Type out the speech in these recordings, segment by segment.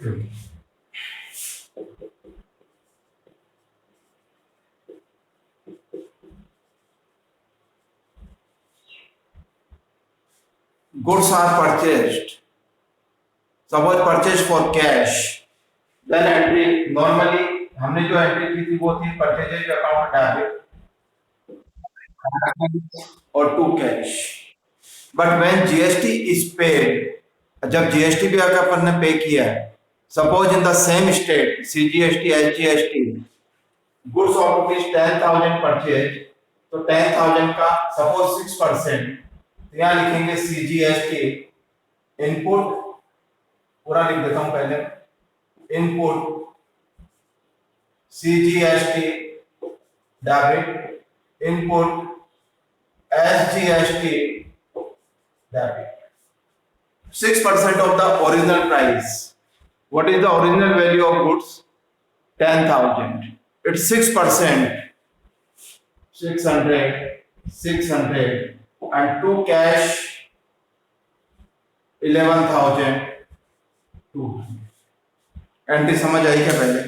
Goods are purchased. Suppose purchase for cash. Then entry normally हमने जो entry की थी वो थी परचेजेज अकाउंट डेबिट और to cash. But when GST is paid, जब जीएसटी भी अगर अपन ने पे किया है, suppose in the same state CGST SGST, goods of rupees 10,000 purchase, तो 10,000 का सपोज 6%, तो यहाँ लिखेंगे सीजीएसटी इनपुट, पूरा लिख देता हूं पहले, input CGST debit, input SGST debit. 6% of the original price. What is the original value of goods? 10,000. It's 6%. 600, and two cash 11,200. Entry समझ आई क्या? पहले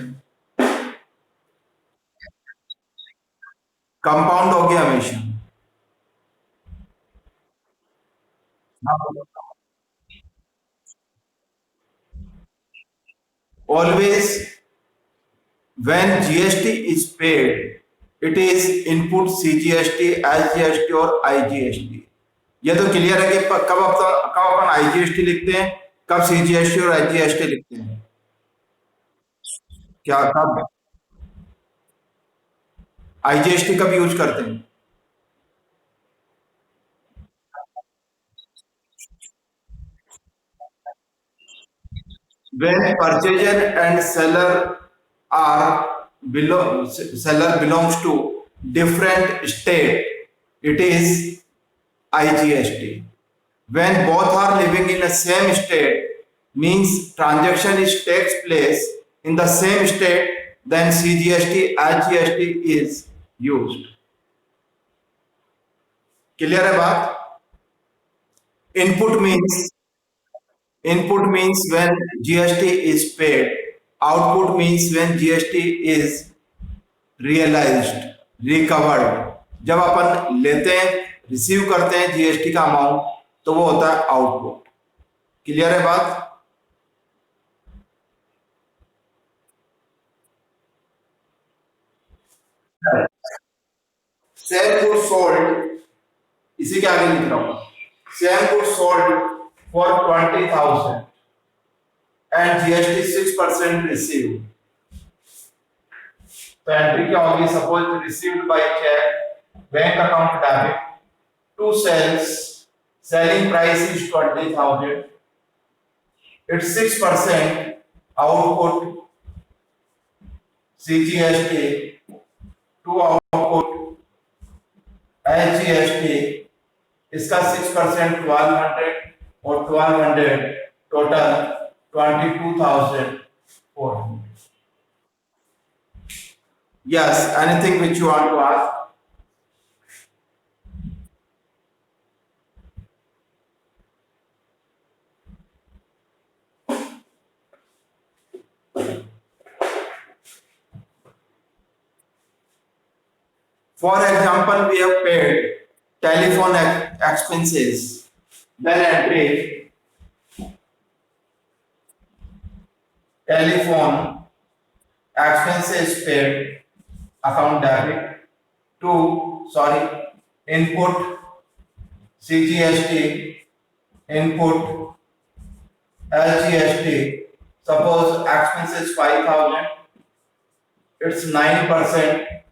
कंपाउंड हो गया हमेशा. Always when GST is paid, it is input CGST, SGST और IGST. ये तो clear है कि कब अपन IGST लिखते हैं, कब CGST और IGST लिखते हैं? क्या कब IGST कब यूज करते हैं? When purchaser and seller seller belongs to different state, it is IGST. When both are living in the same state, means transaction is takes place in the same state, then CGST IGST is used. Clear है बात? Input means when GST is paid. Output means when GST is realized, recovered. जब अपन लेते हैं, receive करते हैं GST का amount, तो वो होता है आउटपुट. क्लियर है बात? सेम गुड सोल्ड, इसी के आगे लिख रहा हूं. Same good sold for 20,000 and GST 6% received. तो एंट्री क्या होगी? Suppose received by cheque, bank account debit, to sales, selling price is 20,000, it's 6%, output CGST, to output SGST, इसका 6% 1200 और 1200 total 22,400. Yes, anything which you want to ask? For example, we have paid telephone expenses, then entry telephone expenses paid, account debit, input CGST, input SGST. Suppose expenses 5,000, it's 9%,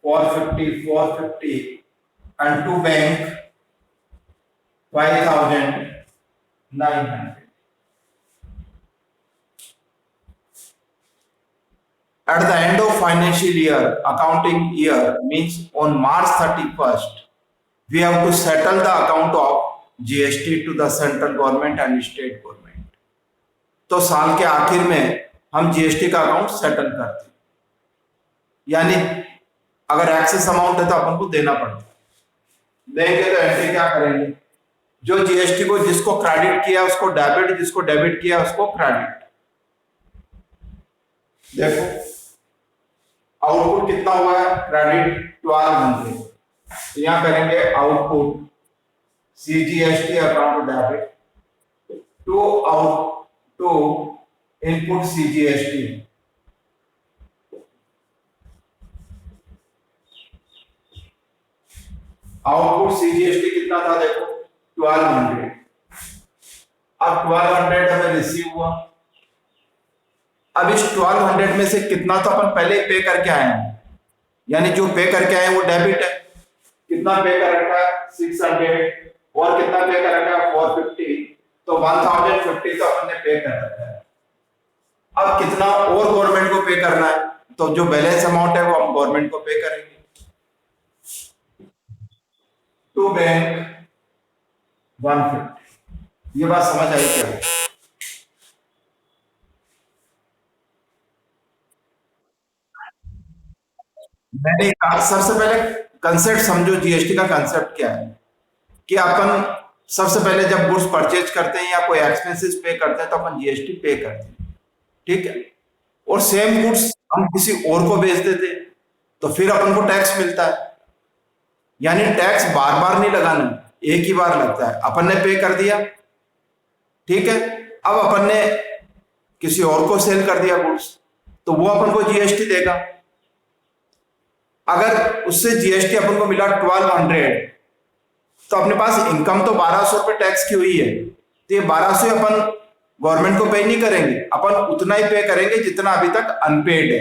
450, and to bank 5,900. At the end of financial year, accounting year means on March 31st, we have to settle the account of GST to the central government and state government. तो साल के आखिर में हम GST का account settle करते हैं. यानी अगर एक्सेस अमाउंट है तो अपन को देना पड़ता है. देंगे तो एंट्री क्या करेंगे? जो जीएसटी को जिसको क्रेडिट किया उसको डेबिट, जिसको डेबिट किया उसको क्रेडिट. देखो आउटपुट कितना हुआ है, क्रेडिट 1200। तो यहां करेंगे output CGST account debit to out to input CGST। Output CGST कितना था देखो 1200। अब 1200 हमें रिसीव हुआ। अब इस 1200 में से कितना तो अपन पहले पे करके आए हैं, यानी जो पे करके आए वो डेबिट है। कितना पे कर रखा है 600, और कितना पे कर रखा है 450, तो 1050 तो अपन ने पे कर रखा है। अब कितना और गवर्नमेंट को पे करना है, तो जो बैलेंस अमाउंट है वो हम गवर्नमेंट को पे करेंगे। To bank 150। ये बात समझ आई क्या? मैंने कहा सबसे पहले कंसेप्ट समझो, जीएसटी का कंसेप्ट क्या है कि अपन सबसे पहले जब गुड्स परचेज करते हैं या कोई एक्सपेंसेस पे करते हैं तो अपन जीएसटी पे करते हैं, ठीक है। और सेम गुड्स हम किसी और को बेच देते हैं तो फिर अपन को टैक्स मिलता है। यानी टैक्स बार बार नहीं लगाना, एक ही बार लगता है। अपन ने पे कर दिया, ठीक है। अब अपन ने किसी और को सेल कर दिया गुड्स, तो वो अपन को जीएसटी देगा। अगर उससे जीएसटी अपन को मिला 1200, तो अपने पास इनकम तो 1200 रुपए टैक्स की हुई है, तो ये 1200 अपन गवर्नमेंट को पे नहीं करेंगे, अपन उतना ही पे करेंगे जितना अभी तक अनपेड है।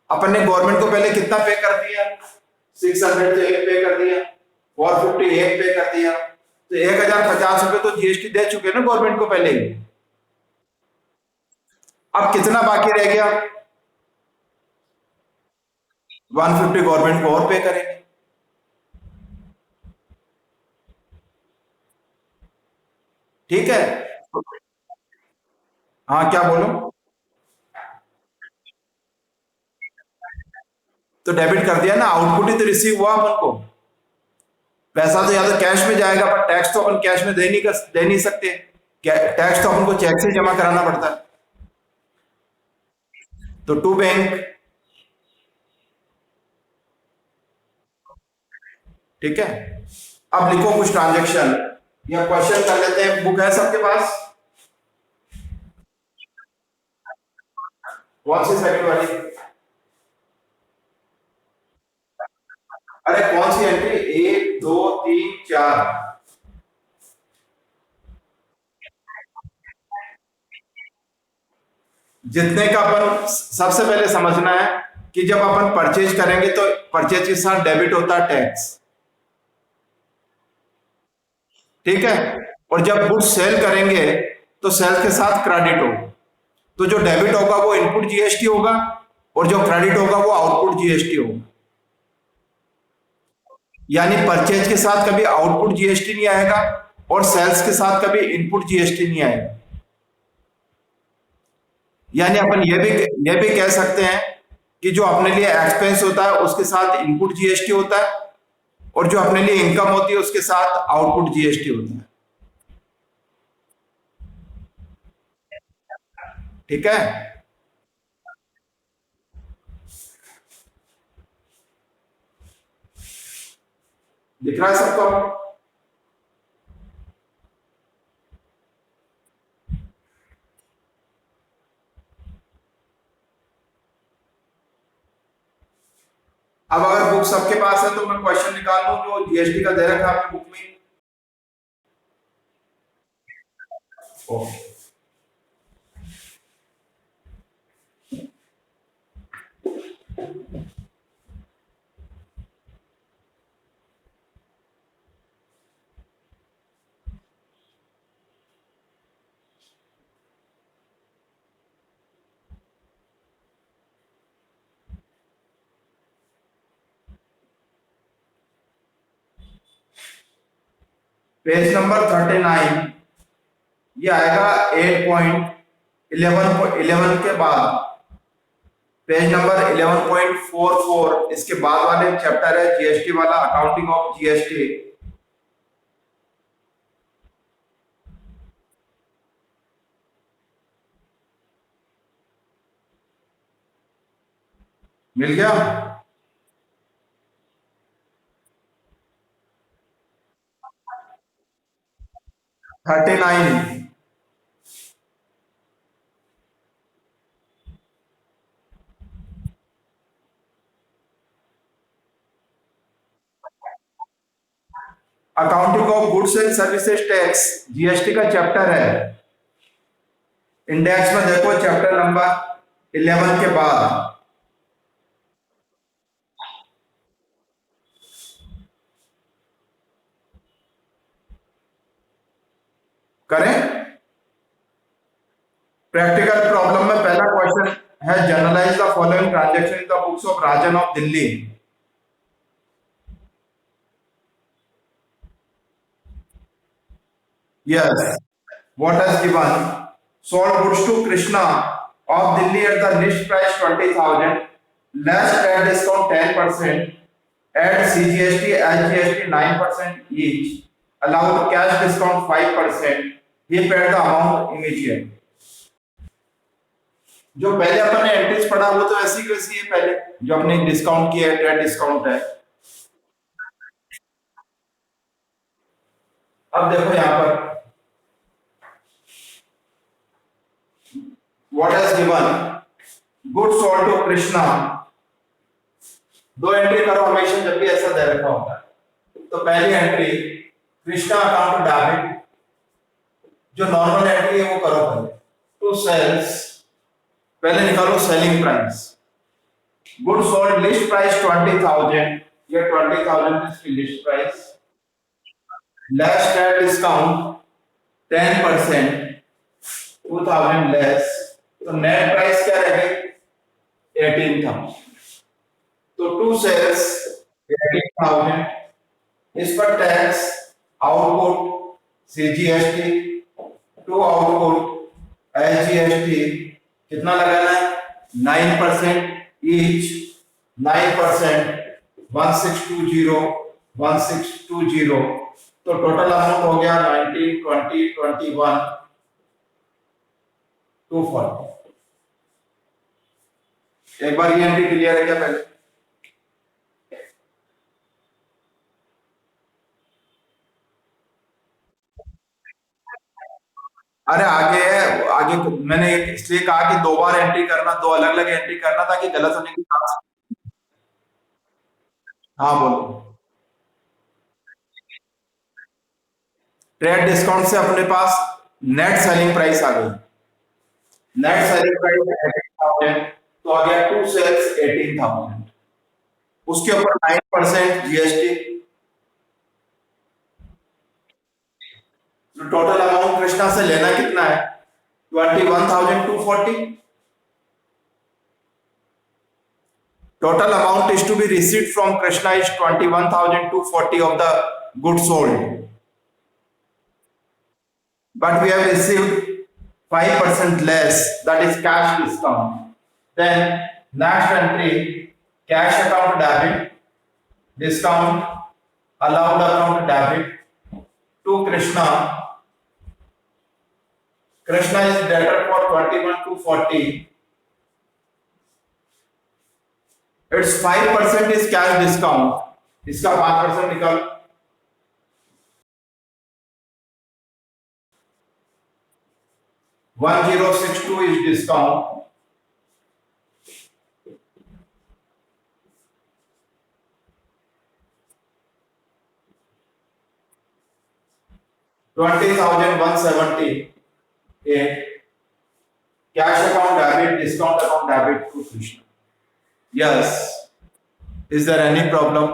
अपन ने गवर्नमेंट को पहले कितना पे कर दिया, 600 से एक पे कर दिया, 450 एक पे कर दिया, तो 1050 रुपए तो जीएसटी दे चुके ना गवर्नमेंट को पहले ही। अब कितना बाकी रह गया, 150 गवर्नमेंट को और पे करेंगे, ठीक है। हाँ क्या बोलो? तो डेबिट कर दिया ना, आउटपुट ही तो रिसीव हुआ अपन को। पैसा तो या तो कैश में जाएगा, पर टैक्स तो अपन कैश में दे नहीं सकते। टैक्स तो अपन को चेक से जमा कराना पड़ता है। तो टू बैंक, ठीक है। अब लिखो कुछ ट्रांजेक्शन या क्वेश्चन कर लेते हैं। बुक है सबके पास? कौन सी सेकंड वाली? अरे कौन सी एंट्री, 1 2 3 4? जितने का अपन सबसे पहले समझना है कि जब अपन परचेज करेंगे तो परचेज के साथ डेबिट होता है टैक्स, ठीक है। और जब गुड्स सेल करेंगे तो सेल के साथ क्रेडिट होगा। तो जो डेबिट होगा वो इनपुट जीएसटी होगा, और जो क्रेडिट होगा वो आउटपुट जीएसटी होगा। यानी परचेज के साथ कभी आउटपुट जीएसटी नहीं आएगा, और सेल्स के साथ कभी इनपुट जीएसटी नहीं आएगा। यानी अपन ये भी कह सकते हैं कि जो अपने लिए एक्सपेंस होता है उसके साथ इनपुट जीएसटी होता है, और जो अपने लिए इनकम होती है उसके साथ आउटपुट जीएसटी होता है, ठीक है। दिख रहा है सबको? अब अगर बुक सबके पास है तो मैं क्वेश्चन निकाल लूं जो जीएसटी का दे रखा है आपकी बुक में। ओके। पेज नंबर 39, ये आएगा 8.11 के बाद। पेज नंबर 11.44, इसके बाद वाले चैप्टर है जीएसटी वाला, अकाउंटिंग ऑफ जीएसटी। मिल गया। 39। Accounting of goods and services tax, GST का चैप्टर है। इंडेक्स में देखो चैप्टर नंबर 11 के बाद। करें। प्रैक्टिकल प्रॉब्लम में पहला क्वेश्चन है, generalized the following transaction in the books of Rajan of Delhi. Yes. What has given? Sold goods to Krishna of Delhi at the list price 20,000, less tax discount 10%, add CGST, SGST 9% each, allowed cash discount 5%. He paid the amount immediately. जो पहले अपन ने entries पढ़ा वो तो ऐसी की वैसी है, पहले जो अपने डिस्काउंट किया है, ट्रेड डिस्काउंट है। अब देखो यहाँ पर what has given, goods sold to Krishna. दो एंट्री करो हमेशा जब भी ऐसा दे रखा होता है। तो पहली एंट्री कृष्णा अकाउंट डेबिट, जो नॉर्मल एंट्री है वो करो पहले। टू सेल्स, पहले निकालो selling price. Good sold list price 20,000, ये 20,000 इसकी list price, less tax discount 10%, 2,000 less, तो नेट प्राइस क्या रहेगी 18,000। तो टू सेल्स 18,000, इस पर tax, output CGST, to output SGST, कितना लगाना है 9% ईच, 9%, 1620, 1620। तो टोटल अमाउंट हो गया 19, 20, 21, 240। एक बार ये एंट्री क्लियर है क्या पहले? अरे आगे है, आगे मैंने इसलिए कहा कि दो बार एंट्री करना, दो अलग अलग एंट्री करना ताकि गलत होने की चांस। हाँ बोलो। ट्रेड डिस्काउंट से अपने पास नेट सेलिंग प्राइस आ गई। नेट सेलिंग प्राइस 18,000, तो आ गया टू सेल्स 18,000, उसके ऊपर 9% जीएसटी। तो टोटल अमाउंट कृष्णा से लेना कितना है 21,240। Total amount is to be received from Krishna is 21,240 of the goods sold. But we have received 5% less, that is cash discount. Then next entry, cash account debit, discount, allowed account debit to Krishna. Krishna is debtor for 21,240. Its 5% is cash discount. इसका 5% निकाल। 1062 is discount. $20,170. Cash account debit, discount account debit to Krishna. Yes. Is there any problem?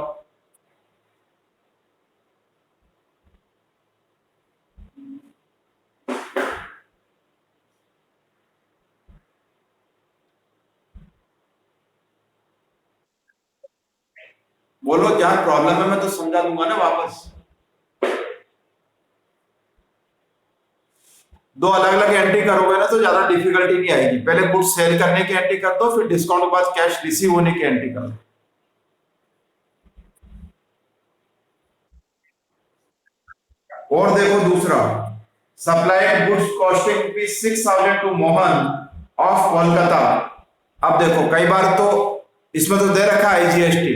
बोलो जहां problem है मैं तो समझा दूंगा ना वापस। दो अलग अलग एंट्री करोगे ना तो ज्यादा डिफिकल्टी नहीं आएगी। पहले गुड्स सेल करने की एंट्री कर दो, फिर डिस्काउंट के बाद कैश रिसीव होने की एंट्री कर दो। और देखो दूसरा, supplied goods costing ₹6,000 to Mohan of Kolkata. अब देखो कई बार तो इसमें तो दे रखा है आईजीएसटी,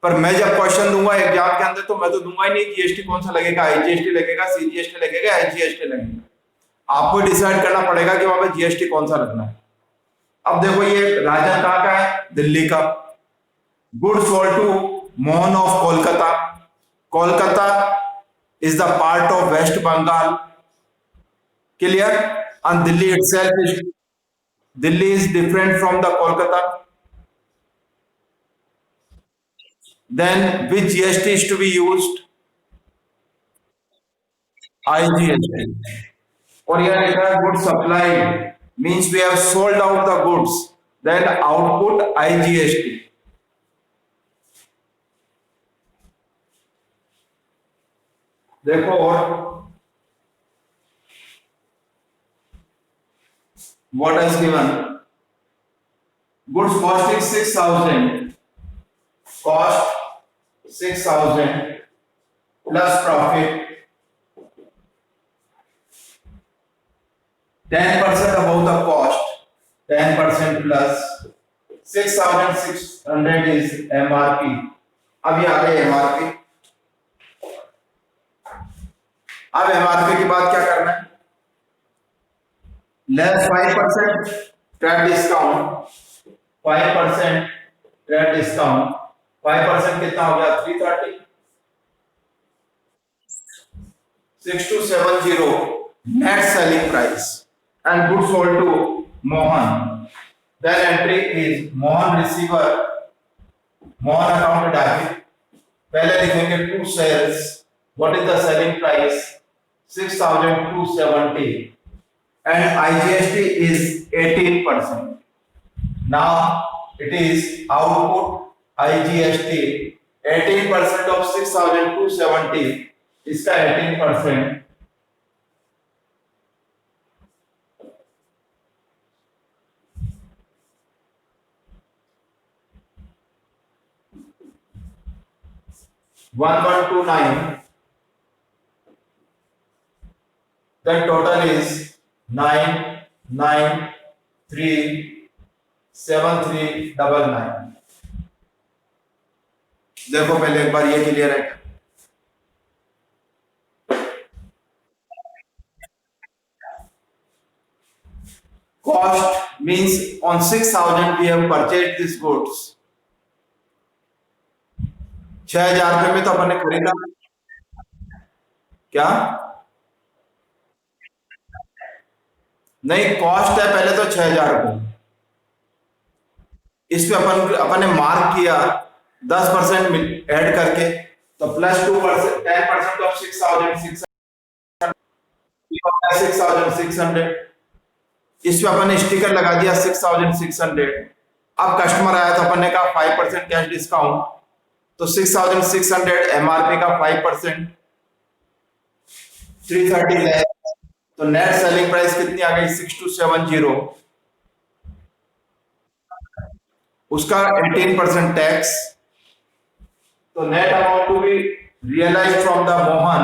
पर मैं जब क्वेश्चन दूंगा एग्जाम के अंदर तो मैं तो दूंगा ही नहीं जीएसटी कौन सा लगेगा, आईजीएसटी लगेगा, सीजीएसटी लगेगा, आईजीएसटी लगेगा। आपको डिसाइड करना पड़ेगा कि वहां पे जीएसटी कौन सा लगना है। अब देखो ये राजन कहाँ का है, दिल्ली का। Good sold to Mohan of Kolkata. Kolkata is the part of West Bengal, clear, and Delhi is different from the Kolkata. Then which GST is to be used? IGST. और यहाँ लिखा है good supply means we have sold out the goods. Then output IGST. देखो और what is given? Goods costing 6,000. Cost 6,000 plus profit 10% above the cost, 10% plus 6,600 is MRP. अब ये आ गए MRP। अब MRP के बाद क्या करना है? Less 5% trade discount, 5% trade discount, 5% कितना हो गया? 330, 6270 net selling price and goods sold to Mohan. Then entry is Mohan receiver, Mohan account debit. पहले लिखेंगे to sales, what is the selling price? 6,270 and IGST is 18%. Now it is output IGST 18% of 6,270, इसका 18%, $1129. The total is 9937399. देखो पहले एक बार ये clear है। Cost means on 6,000 we have purchased these goods. 6,000 रुपए में तो अपन ने खरीदा क्या? नहीं, कॉस्ट है पहले तो 6,000 रुपए, इस पे अपन ने मार्क किया 10% ऐड करके, तो प्लस 2%, 10% ऑफ 6,600, इस पे अपन ने स्टिकर लगा दिया 6,600। अब कस्टमर आया तो अपन ने कहा 5% कैश डिस्काउंट, तो 6,600 एमआरपी का 5%, 330 है, तो नेट सेलिंग प्राइस कितनी आ गई? 6270, उसका 18% टैक्स, तो net amount to be realised from the Mohan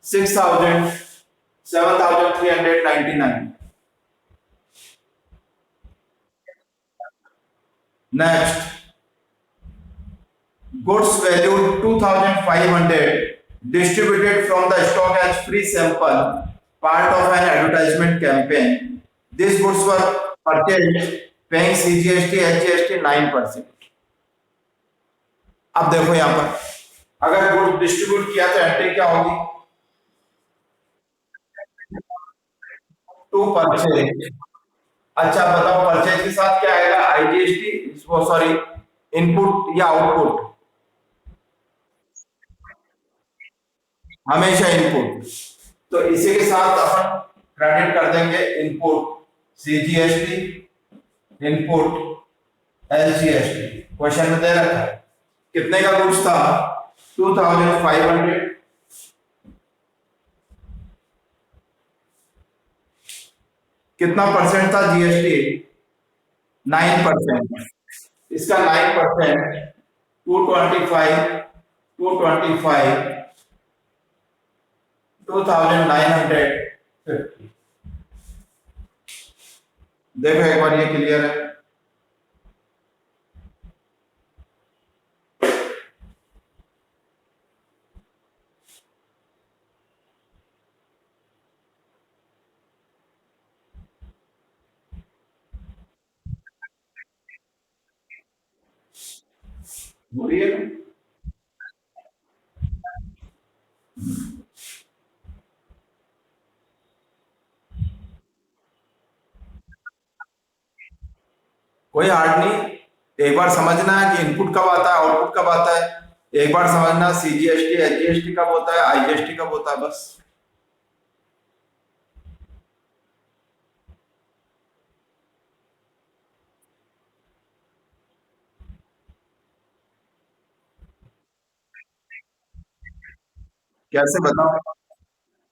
7,399। Next, goods valued 2,500 distributed from the stock as free sample, part of an advertisement campaign. These goods were purchased paying CGST, HGST 9%. अब देखो यहां पर अगर goods distribute किया तो entry क्या होगी? To purchase. अच्छा बताओ परचेज के साथ क्या आएगा? आईजीएसटी, वो सॉरी इनपुट या आउटपुट? हमेशा इनपुट, तो इसी के साथ अपन क्रेडिट कर देंगे input CGST, input LGST. Question में दे रखा है कितने का गुड्स था? 2,500, कितना परसेंट था जीएसटी? 9%, इसका 9%, 225, 2,950। देखो एक बार ये क्लियर है? हो रही है ना? कोई हार्ड नहीं। एक बार समझना है कि इनपुट कब आता है, आउटपुट कब आता है। एक बार समझना सीजीएसटी एचजीएसटी कब होता है, आईजीएसटी कब होता है, बस। कैसे बताओ?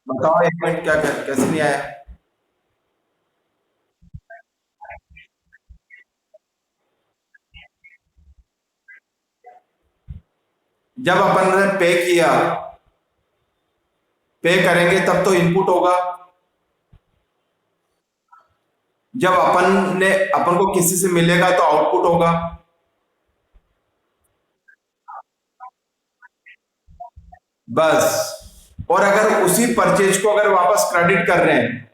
बताओ एक मिनट, क्या कैसे नहीं आया? जब अपन ने पे किया, पे करेंगे तब तो इनपुट होगा। जब अपन को किसी से मिलेगा तो आउटपुट होगा। बस। और अगर उसी परचेज को अगर वापस क्रेडिट कर रहे हैं,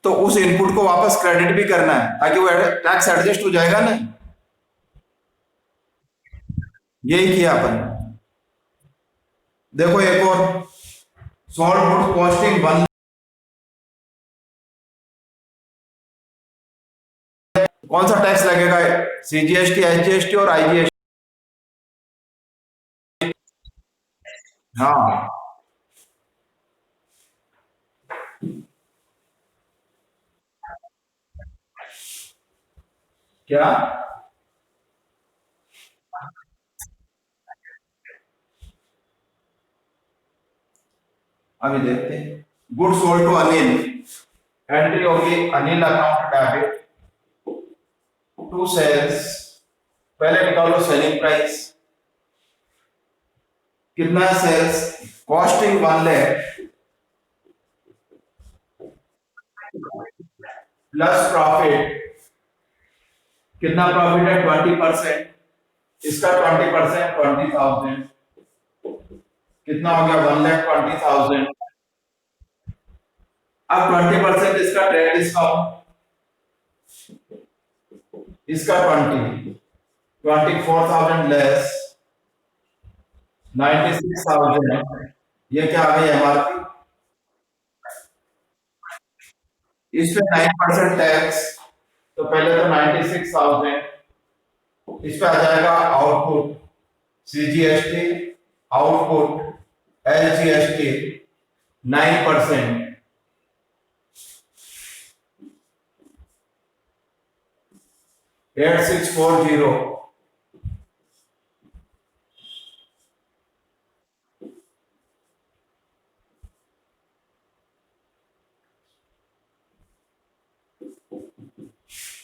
तो उस इनपुट को वापस क्रेडिट भी करना है, ताकि वो टैक्स एडजस्ट हो जाएगा ना। यही किया अपन। देखो एक और, सॉल्ट फूड कॉस्टिंग वन। कौन सा टैक्स लगेगा? सीजीएसटी, एचजीएसटी और आईजीएसटी। हाँ। क्या? अभी देखते हैं। Good sold to Anil, entry होगी Anil account debit to sales. पहले निकालो सेलिंग प्राइस। कितना है sales? Costing 1 lakh plus profit. कितना प्रॉफिट है? 20%। इसका 20%, 20,000। कितना हो गया? 1,20,000। अब 20% इसका ट्रेड डिस्काउंट, इसका 24,000 लेस 96,000। ये क्या आ गई एमआरपी? इस पे 9% टैक्स। तो पहले तो 96,000। इस पे आ जाएगा आउटपुट सीजीएसटी, आउटपुट एलजीएसटी 9%। 8640।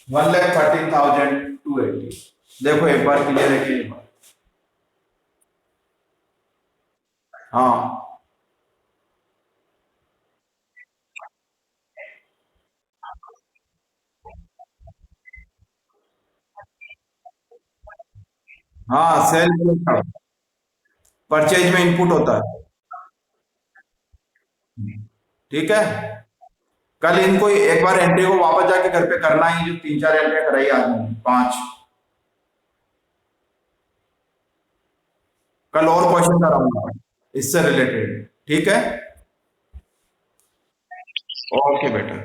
1,13,280। देखो एक बार क्लियर है कि? हाँ। हाँ, सेल परचेज में इनपुट होता है। ठीक है। कल इनको एक बार एंट्री को वापस जाके घर पे करना ही, जो 3 4 एंट्री कराई आदमी, 5। कल और क्वेश्चन कराऊंगा इससे रिलेटेड। ठीक है। ओके बेटा।